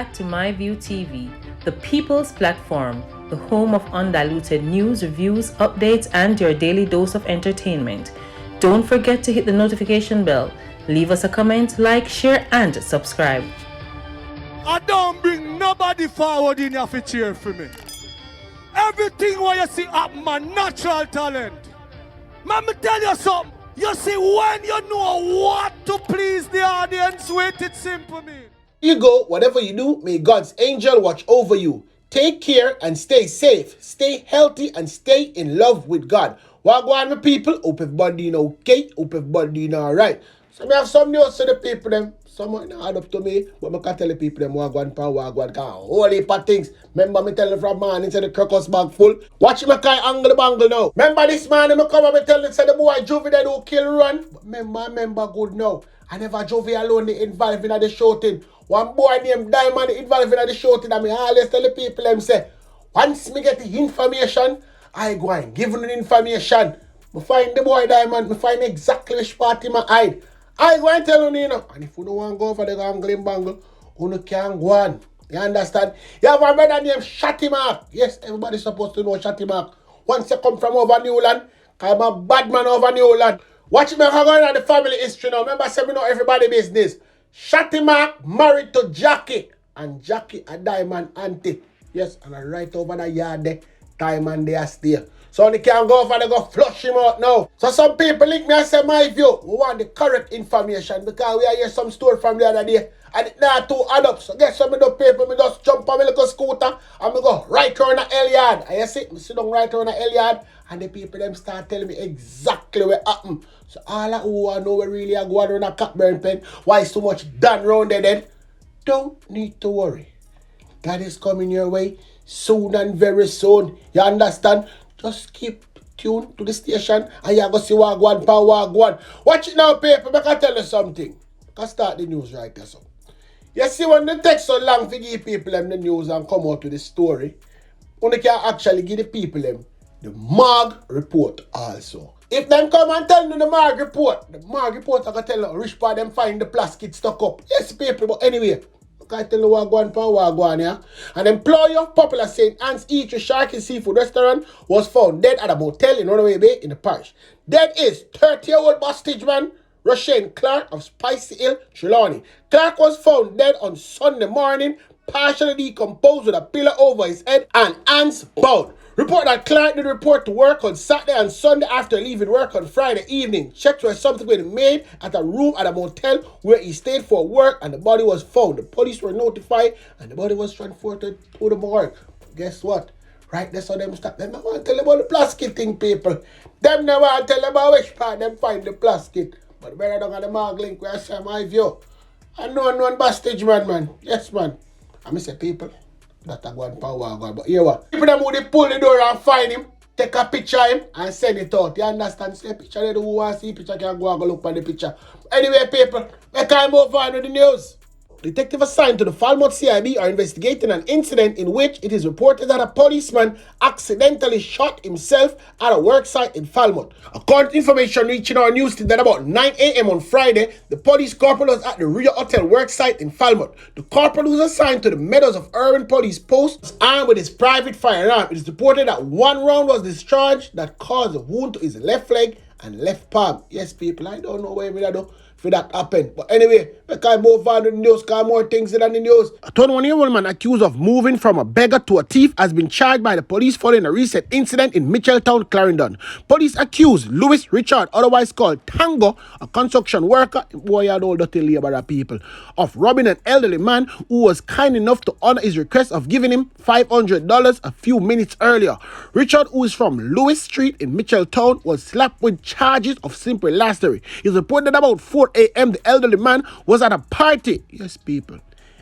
back to MyView TV, the people's platform, the home of undiluted news, reviews, updates, and your daily dose of entertainment. Don't forget to hit the notification bell, leave us a comment, like, share, and subscribe. I don't bring nobody forward in here to cheer for me. Everything what you see up my natural talent. Let me tell you something. You see, when you know what to please the audience with, it's simple, me. You go, whatever you do, may God's angel watch over you. Take care and stay safe. Stay healthy and stay in love with God. Wagwan, my people. Hope everybody okay. Hope everybody alright. So we have some news to the people them. Someone add up to me, but I can tell the people them wagwan pan wagwan can whole heap of things. Remember me telling from morning say the crocus bag full. Watch me kind angle bangle now. Remember this morning me come and me telling say the boy Juvie that who kill run. But remember good now. I never Juvie alone they involved in the shooting. One boy named Diamond involved in the shooting, and me always tell the people them say, once me get the information, I go and give them the information. Me find the boy Diamond, me find exactly which part him hide. I go and tell you, and if you don't want to go for the angling bangle, you can't go on. You understand? You have a brother named Shotty Mark. Yes, everybody's supposed to know Shotty Mark. Once you come from over Newland, I'm a bad man over Newland. Watch me going on the family history now. Remember, I said we know everybody business. Shotty Mark married to Jackie, and Jackie a Diamond auntie. Yes, and right over the yard there, Diamond they are still. So they can't go over, they go flush him out now. So some people link me and say, my view, we want the correct information because we hear some story from the other day and it not too add up. So guess some of the people, me just jump on my little scooter and me go right around the L yard. And you see, me sit down right around the L yard and the people them start telling me exactly what happened. So all of who want to know where really I go around a Cockburn pen, why so much done round there then, don't need to worry. God is coming your way soon and very soon. You understand? Just keep tuned to the station and you're going to see Wagwan pa Wagwan. Watch it now, people. I can tell you something. I can start the news right there. So. You see, when they take so long to give people them the news and come out with the story, only can actually give the people them the MAG report also. If them come and tell you the MAG report I can tell you rich part them find the plastic stuck up. Yes, people, but anyway. I tell you Wagwan pa Wagwan, yeah. An employee of popular St. Anne's Eatery Shark and Seafood Restaurant was found dead at a motel in Runaway Bay in the parish. Dead is 30-year-old Bostage man, Roshane Clark of Spicy Hill, Trelawney. Clark was found dead on Sunday morning, partially decomposed with a pillow over his head and hands bound. Report that Clark did report to work on Saturday and Sunday after leaving work on Friday evening. Checks were subsequently made at a room at a motel where he stayed for work and the body was found. The police were notified and the body was transported to the morgue. Guess what? Right there, so them stop. Them never want to tell about the plastic thing, people. Them never want to tell about which part them find the plastic. But better don't have the morgue link where I say my view. I know one Bostage man. Yes, man. I miss the people. That I go and power, but here what? People them would pull the door and find him, take a picture of him and send it out. You understand? See the picture there, who want to see the picture can go and look at the picture. Anyway, people, we can move on with the news. Detective assigned to the Falmouth CIB are investigating an incident in which it is reported that a policeman accidentally shot himself at a worksite in Falmouth. According to information reaching our news team that about 9 a.m. on Friday, the police corporal was at the Rio Hotel worksite in Falmouth. The corporal was assigned to the Meadows of Irwin Police Post armed with his private firearm. It is reported that one round was discharged that caused a wound to his left leg and left palm. Yes, people, I don't know where we are though. For that happen. But anyway, we can move on to the news, because more things in the news. A 21-year-old man accused of moving from a beggar to a thief has been charged by the police following a recent incident in Mitchelltown, Clarendon. Police accused Louis Richard, otherwise called Tango, a construction worker, boy had all dirty labourer people, of robbing an elderly man who was kind enough to honor his request of giving him $500 a few minutes earlier. Richard, who is from Lewis Street in Mitchelltown, was slapped with charges of simple larceny. It's reported about 4 a.m. the elderly man was at a party. Yes, people.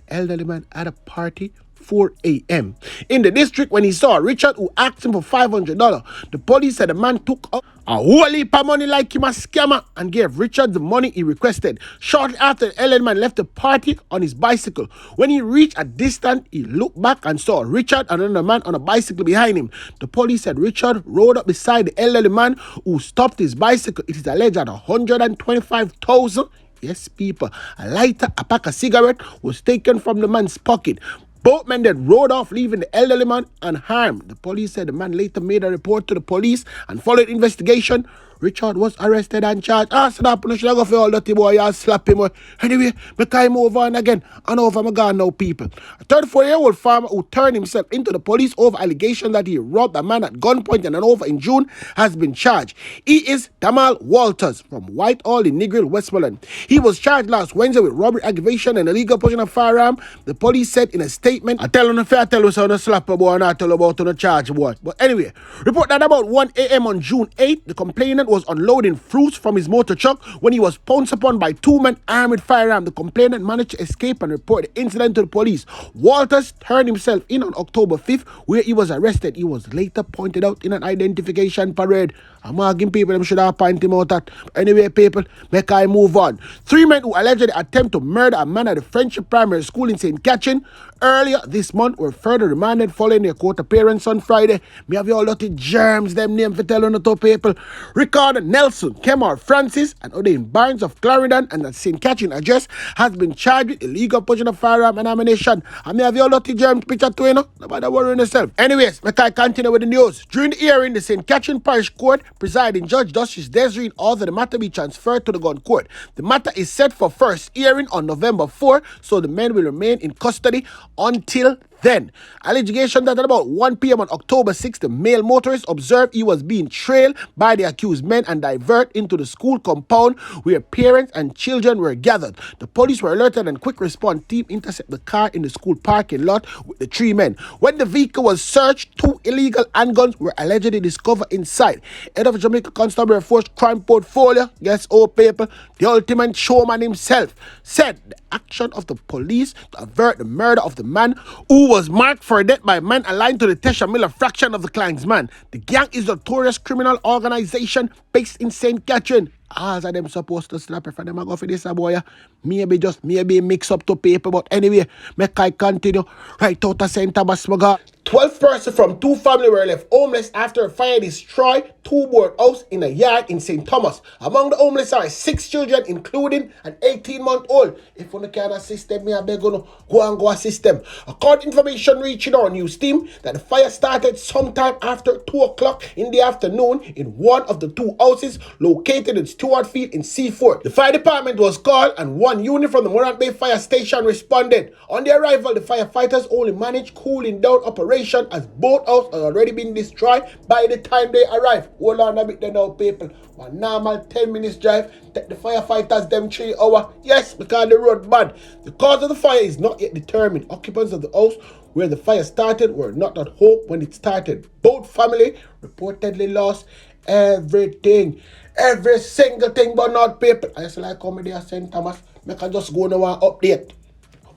Elderly man at a party 4 a.m. in the district when he saw Richard, who asked him for $500. The police said the man took up a whole heap of money like him a scammer and gave Richard the money he requested. Shortly after, the elderly man left the party on his bicycle. When he reached a distance, he looked back and saw Richard and another man on a bicycle behind him. The police said Richard rode up beside the elderly man who stopped his bicycle. It is alleged that $125,000 Yes, people. A lighter, a pack of cigarette was taken from the man's pocket. Both men then rode off, leaving the elderly man unharmed. The police said the man later made a report to the police, and following investigation, Richard was arrested and charged. Snap, no should I go for all dirty boy, you slap him. Anyway, me can move on again. And over my gone now, people. A 34-year-old farmer who turned himself into the police over allegation that he robbed a man at gunpoint and over in June has been charged. He is Damal Walters from Whitehall in Negril, Westmoreland. He was charged last Wednesday with robbery, aggravation, and illegal possession of firearm. The police said in a statement, I tell you, I tell you, so no slap a boy, and I tell you about no charge boy. But anyway, report that about 1 a.m. on June 8th, the complainant was unloading fruits from his motor truck when he was pounced upon by two men armed with firearm. The complainant managed to escape and report the incident to the police. Walters turned himself in on October 5th, where he was arrested. He was later pointed out in an identification parade. I'm arguing people, them should have point him out that. Anyway, people, make I move on. 3 men who allegedly attempt to murder a man at the Friendship Primary School in St. Catherine earlier this month were further remanded following their court appearance on Friday. Me have you all lot of germs, them name for telling the two people. Ricardo Nelson, Kemar Francis, and Odin Barnes of Clarendon and the St. Catherine address has been charged with illegal possession of firearm and ammunition. And me have you all lot of germs picture too, you know? Nobody worrying yourself. Anyways, make I continue with the news. During the hearing, the St. Catherine Parish Court presiding Judge Justice Desiree ordered the matter be transferred to the gun court. The matter is set for first hearing on November 4, so the men will remain in custody until then. Allegation that at about 1 p.m. on October 6th, the male motorist observed he was being trailed by the accused men and diverted into the school compound where parents and children were gathered. The police were alerted and quick response team intercepted the car in the school parking lot with the 3 men. When the vehicle was searched, 2 illegal handguns were allegedly discovered inside. Head of Jamaica Constabulary Force Crime Portfolio, guess all people, the ultimate showman himself, said the action of the police to avert the murder of the man who was marked for death by men aligned to the Tesha Miller fraction of the Klansman. The gang is a notorious criminal organization based in St. Catherine. As are them supposed to slap if them go for this boy. Maybe mix up to paper, but anyway, make I continue. Right out of St. Thomas, 12 persons from 2 families were left homeless after a fire destroyed 2 board house in a yard in St. Thomas. Among the homeless are 6 children, including an 18-month-old. If you can't assist them, I beg you go and go assist them. According to information reaching our news team, that the fire started sometime after 2 o'clock in the afternoon in one of the 2 houses located in Stewart Field in C4. The fire department was called and 1 unit from the Morant Bay Fire Station responded. On their arrival, the firefighters only managed cooling down operation as both houses had already been destroyed by the time they arrived. Hold on a bit there now, people. One normal 10 minutes drive take the firefighters them 3 hours. Yes, because the road bad. The cause of the fire is not yet determined. Occupants of the house where the fire started were not at home when it started. Both families reportedly lost everything. Every single thing, but not people. I just like comedy at St. Thomas. Make I just go now and update.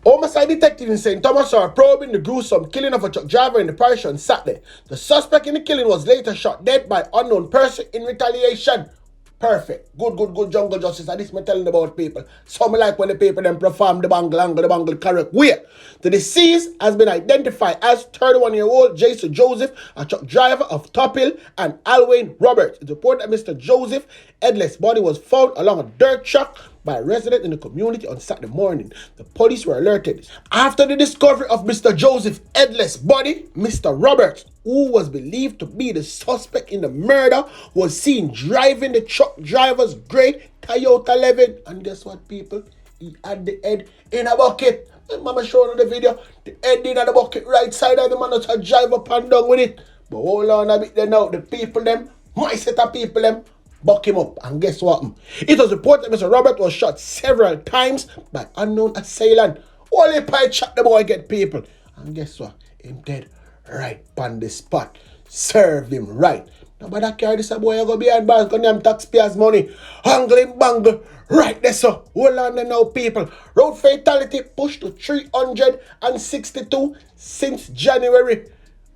Homicide detective in St. Thomas are probing the gruesome killing of a truck driver in the parish on Saturday. The suspect in the killing was later shot dead by unknown person in retaliation. Perfect. Good jungle justice. And this me telling about people. Some like when the people then perform the bangle correct way. The deceased has been identified as 31-year-old Jason Joseph, a truck driver of Top Hill, and Alwayne Roberts. It's reported that Mr. Joseph headless body was found along a dirt track by a resident in the community on Saturday morning. The police were alerted. After the discovery of Mr. Joseph's headless body, Mr. Roberts, who was believed to be the suspect in the murder, was seen driving the truck driver's gray Toyota 11. And guess what, people? He had the head in a bucket. Mama showing the video. The head in the bucket right side of the man to drive up and down with it. But hold on a bit there now. The people them, my set of people them, buck him up, and guess what? It was reported that Mr. Robert was shot several times by unknown assailant. Only pie shot the boy get people. And guess what? Him dead right on the spot. Serve him right. Nobody carry this boy go behind bars because them taxpayers' money. Angling bangle. Right there, so. Hold on there now, people. Road fatality pushed to 362 since January.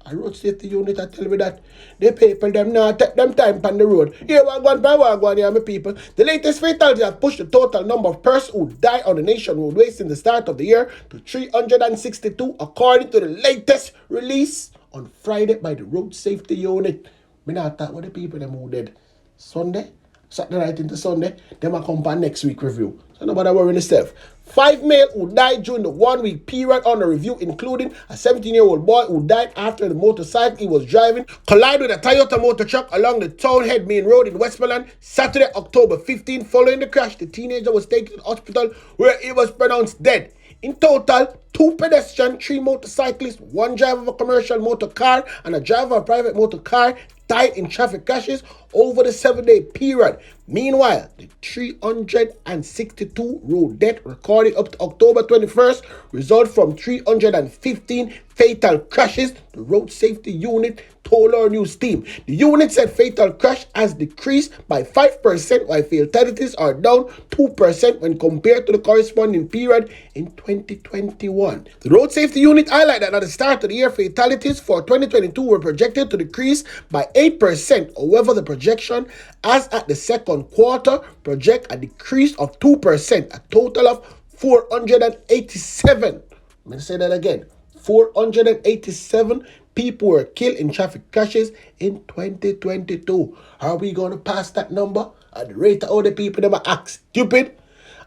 A road safety unit I tell me that the people them now take them time on the road. Here one here, my people. The latest fatality has pushed the total number of persons who died on the nation roadway since the start of the year to 362, according to the latest release on Friday by the road safety unit. Me not talk what the people them who dead Sunday. Saturday night into Sunday. Them a come back next week review. So nobody worry yourself. 5 male who died during the 1 week period under review, including a 17-year-old boy who died after the motorcycle he was driving collided with a Toyota motor truck along the Townhead Main Road in Westmoreland Saturday, October 15. Following the crash, the teenager was taken to the hospital where he was pronounced dead. In total, 2 pedestrians, 3 motorcyclists, 1 driver of a commercial motor car, and a driver of a private motor car died in traffic crashes over the 7-day period. Meanwhile, the 362 road deaths recorded up to October 21st result from 315 fatal crashes. The Road Safety Unit told our news team. The unit said fatal crash has decreased by 5%, while fatalities are down 2% when compared to the corresponding period in 2021. The Road Safety Unit highlighted that at the start of the year, fatalities for 2022 were projected to decrease by 8%. However, the projection as at the second quarter project a decrease of 2%, a total of 487. I'm going to say that again. 487 people were killed in traffic crashes in 2022. Are we going to pass that number at the rate of all the people that act stupid?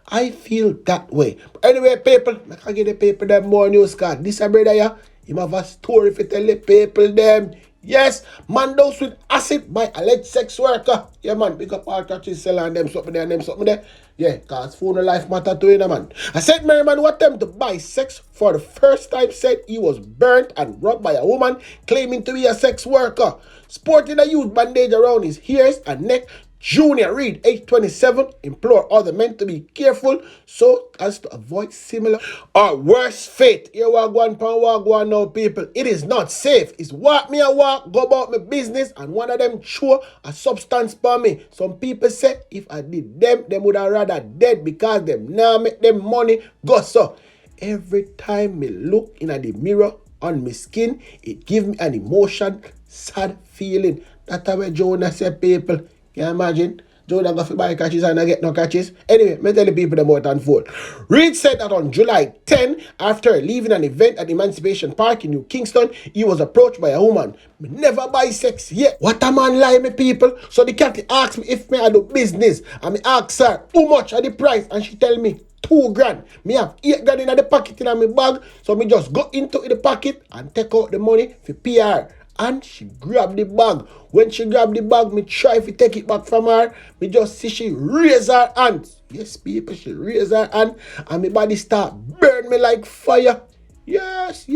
I feel that way. But anyway, people, I can give the people them more news card. This a brother here, he have a story for tell the people them. Yes, man dose with acid by alleged sex worker. Yeah, man, big up all catches selling them something there and them something there. Yeah, cause phone life matter to you, man. I said Merriman who attempted to buy sex for the first time said he was burnt and robbed by a woman claiming to be a sex worker. Sporting a youth bandage around his ears and neck, Junior Reed, age 27, implore other men to be careful so as to avoid similar or worse fate. Here we go on now, people. It is not safe. It's walk me a walk, go about my business, and one of them chew a substance for me. Some people say if I did them would have rather dead because them now make them money go so. Every time me look in the mirror on my skin, it give me an emotion, sad feeling. That's how Jonah said, people. Can you imagine? Jordan got to buy catches and I get no catches. Anyway, me tell the people about it unfold. Reed said that on July 10, after leaving an event at Emancipation Park in New Kingston, he was approached by a woman. Me never buy sex yet. What a man lie, me people. So the cat asked me if me I do business. And me ask her, how much are the price? And she tell me, 2 grand. Me have 8 grand in the pocket in my bag. So me just go into the pocket and take out the money for PR. And she grabbed the bag. When she grabbed the bag, me try to take it back from her. Me just see she raise her hand. Yes, people, she raise her hand. And my body start burn me like fire. Yes.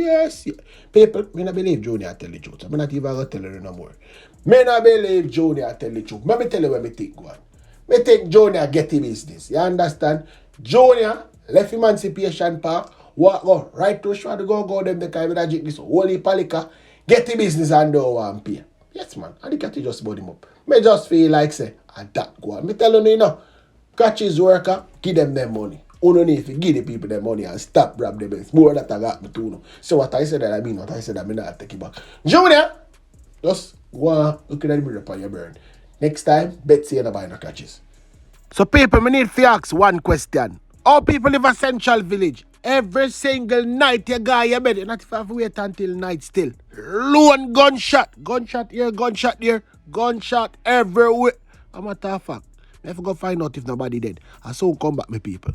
People, me not believe Junior tell the truth. I'm not even going to tell you no more. Me not believe Junior tell the truth. Let me tell you what me think, go on. Me think Junior get the business. You understand? Junior left Emancipation Park. Walk go right to Shwa to go them the kind of drink this holy palika. Get the business and do one pay. Yes, man. And the cat just bought him up. Me just feel like say, and that go on. Me tell you now, catches worker, give them money. Only need to give the people their money and stop rob them. It's more that I got me to know. So what I said that I mean, what I said that I mean not take it back. Junior, just go on, look at the mirror upon your burn. Next time, bet say you don't buy no catches. So people, me need to ask one question. All people live in Central Village. Every single night you go your bed. You not if you have to wait until night still. Lone gunshot. Gunshot here, gunshot there. Gunshot everywhere. A matter of fact, I have to go find out if nobody dead. I soon come back, my people.